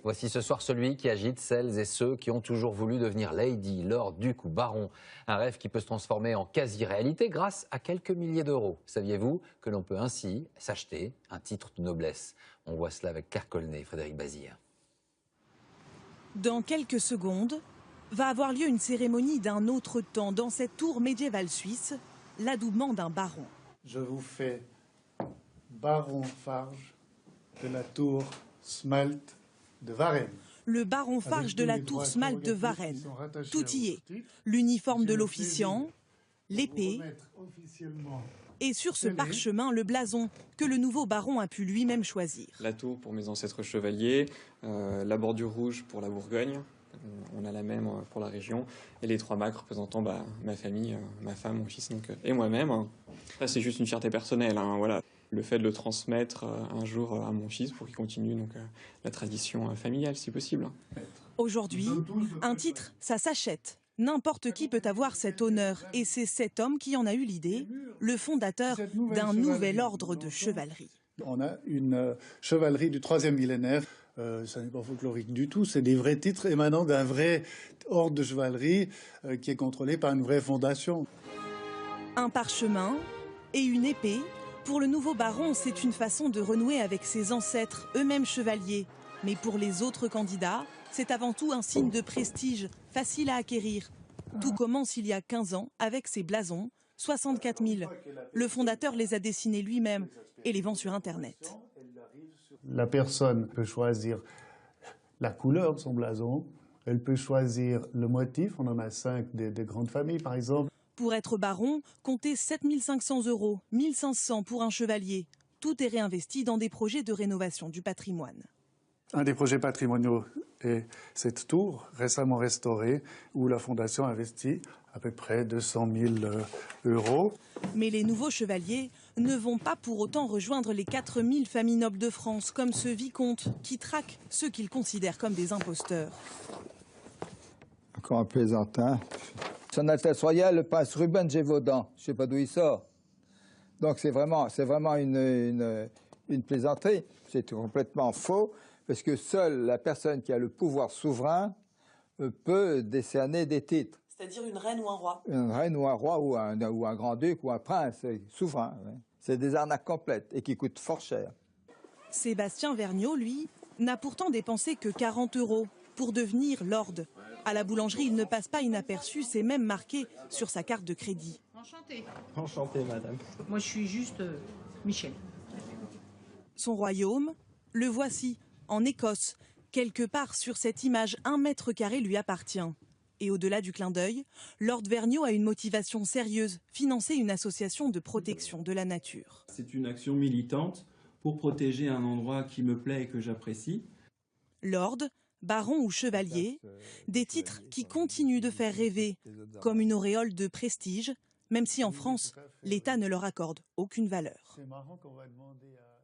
Voici ce soir celui qui agite celles et ceux qui ont toujours voulu devenir lady, lord, duc ou baron. Un rêve qui peut se transformer en quasi-réalité grâce à quelques milliers d'euros. Saviez-vous que l'on peut ainsi s'acheter un titre de noblesse? On voit cela avec Claire Colnet et Frédéric Bazire. Dans quelques secondes, va avoir lieu une cérémonie d'un autre temps dans cette tour médiévale suisse, l'adoubement d'un baron. Je vous fais baron Farge de la tour Smalt de Varennes. Le baron Farge de la tour Smalt de Varennes. Tout y est. L'uniforme de l'officiant, l'épée et sur ce parchemin, le blason que le nouveau baron a pu lui-même choisir. La tour pour mes ancêtres chevaliers, la bordure rouge pour la Bourgogne, on a la même pour la région, et les 3 bacs représentant ma famille, ma femme, mon fils et moi-même. Ça, c'est juste une fierté personnelle, voilà. Le fait de le transmettre un jour à mon fils pour qu'il continue la tradition familiale, si possible. Aujourd'hui, un titre, ça s'achète. N'importe qui peut avoir cet honneur, et c'est cet homme qui en a eu l'idée, le fondateur d'un nouvel ordre de chevalerie. On a une chevalerie du 3e millénaire. Ça n'est pas folklorique du tout, c'est des vrais titres émanant d'un vrai ordre de chevalerie qui est contrôlé par une vraie fondation. Un parchemin et une épée. Pour le nouveau baron, c'est une façon de renouer avec ses ancêtres, eux-mêmes chevaliers. Mais pour les autres candidats, c'est avant tout un signe de prestige, facile à acquérir. Tout commence il y a 15 ans avec ces blasons, 64 000. Le fondateur les a dessinés lui-même et les vend sur Internet. La personne peut choisir la couleur de son blason, elle peut choisir le motif, on en a 5 des grandes familles par exemple. Pour être baron, comptez 7 500 €, 1 500 pour un chevalier. Tout est réinvesti dans des projets de rénovation du patrimoine. Un des projets patrimoniaux est cette tour récemment restaurée où la Fondation a investi à peu près 200 000 €. Mais les nouveaux chevaliers ne vont pas pour autant rejoindre les 4 000 familles nobles de France comme ce vicomte qui traque ceux qu'ils considèrent comme des imposteurs. Encore un plaisantin. Son Altesse Royale, le prince Ruben Gévaudan, je ne sais pas d'où il sort. Donc c'est vraiment une plaisanterie. C'est complètement faux, parce que seule la personne qui a le pouvoir souverain peut décerner des titres. C'est-à-dire une reine ou un roi? Une reine ou un roi ou un grand-duc ou un prince souverain. Oui. C'est des arnaques complètes et qui coûtent fort cher. Sébastien Vergniaud, lui, n'a pourtant dépensé que 40 € pour devenir lord. À la boulangerie, il ne passe pas inaperçu, c'est même marqué sur sa carte de crédit. Enchanté. Enchanté, madame. Moi, je suis juste Michel. Son royaume, le voici, en Écosse. Quelque part sur cette image, 1 mètre carré lui appartient. Et au-delà du clin d'œil, Lord Vergniaud a une motivation sérieuse, financer une association de protection de la nature. C'est une action militante pour protéger un endroit qui me plaît et que j'apprécie. Lord, baron ou chevalier, des titres qui continuent de faire rêver, comme une auréole de prestige, même si en France, l'État ne leur accorde aucune valeur. C'est marrant qu'on va demander à...